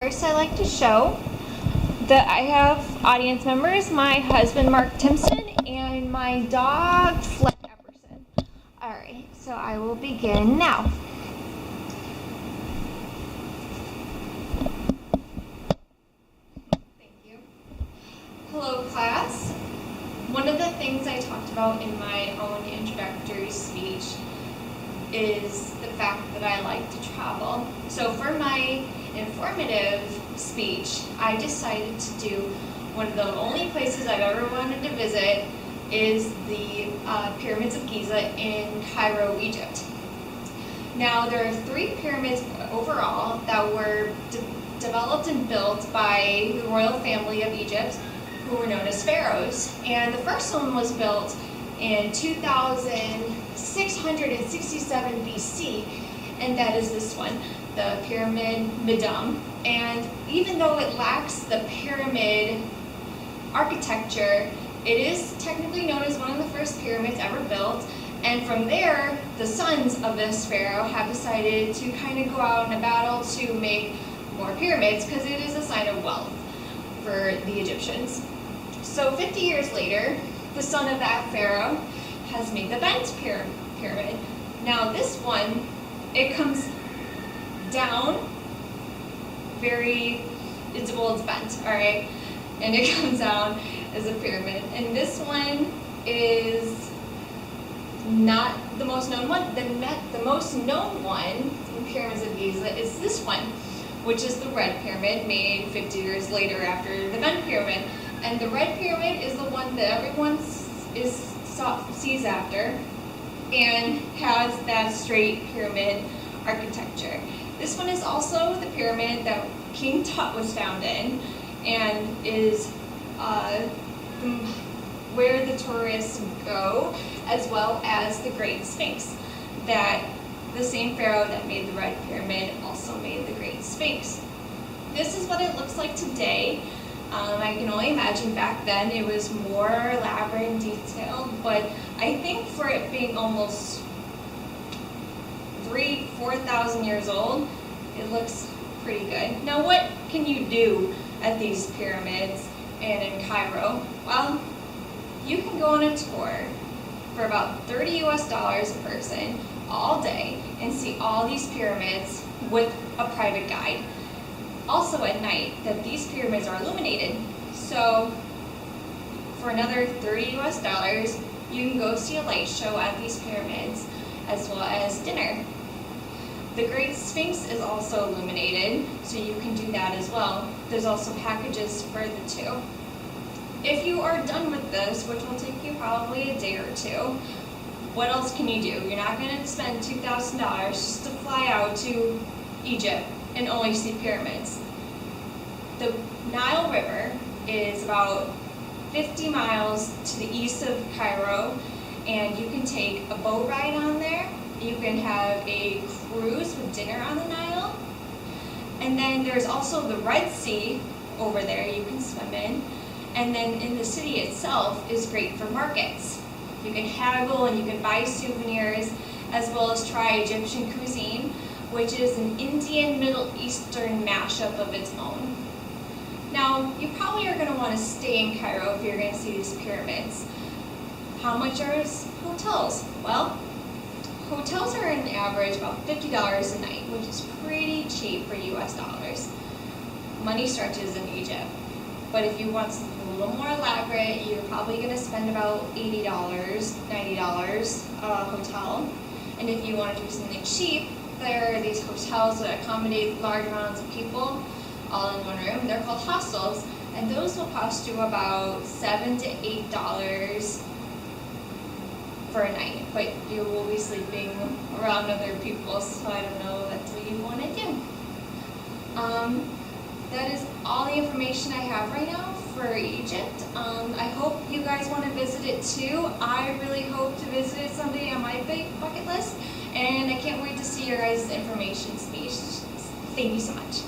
First, I like to show that I have audience members, my husband Mark Timpson and my dog Fleck Epperson. Alright, so I will begin now. Thank you. Hello class. One of the things I talked about in my own introductory speech is the fact that I like to travel. So for my informative speech, I decided to do one of the only places I've ever wanted to visit is the pyramids of Giza in Cairo, Egypt. Now there are 3 pyramids overall that were developed and built by the royal family of Egypt, who were known as pharaohs. And the first one was built in 2667 BC, and that is this one, the Pyramid Midam. And even though it lacks the pyramid architecture, it is technically known as one of the first pyramids ever built. And from there, the sons of this pharaoh have decided to kind of go out in a battle to make more pyramids because it is a sign of wealth for the Egyptians. So 50 years later, the son of that pharaoh has made the bent pyramid. Now this one, it comes down it's bent, all right? And it comes down as a pyramid. And this one is not the most known one. The most known one in Pyramids of Giza is this one, which is the red pyramid, made 50 years later after the bent pyramid. And the red pyramid is the one that everyone sees after and has that straight pyramid architecture. This one is also the pyramid that King Tut was found in and is where the tourists go, as well as the Great Sphinx, that the same pharaoh that made the red pyramid also made the Great Sphinx. This is what it looks like today. I can only imagine back then it was more elaborate and detailed, but I think for it being almost 4,000 years old, it looks pretty good. Now what can you do at these pyramids and in Cairo? Well, you can go on a tour for about $30 US a person all day and see all these pyramids with a private guide. Also at night, that these pyramids are illuminated. So for another $30 US, you can go see a light show at these pyramids as well as dinner. The Great Sphinx is also illuminated, so you can do that as well. There's also packages for the 2. If you are done with this, which will take you probably a day or 2, what else can you do? You're not going to spend $2,000 just to fly out to Egypt and only see pyramids. The Nile River is about 50 miles to the east of Cairo, and you can take a boat ride on there. You can have a cruise with dinner on the Nile. And then there's also the Red Sea over there you can swim in. And then in the city itself is great for markets. You can haggle and you can buy souvenirs, as well as try Egyptian cuisine, which is an Indian Middle Eastern mashup of its own. Now, you probably are going to want to stay in Cairo if you're going to see these pyramids. How much are hotels? Well, hotels are on average about $50 a night, which is pretty cheap for US dollars. Money stretches in Egypt. But if you want something a little more elaborate, you're probably going to spend about $80, $90 a hotel. And if you want to do something cheap, there are these hotels that accommodate large amounts of people all in one room. They're called hostels, and those will cost you about $7 to $8 for a night. But you will be sleeping around other people, so I don't know if that's what you want to do. That is all the information I have right now for Egypt. I hope you guys want to visit it too. I really hope to visit it someday on my big bucket list, and I can't wait to see your guys' information speech. Thank you so much.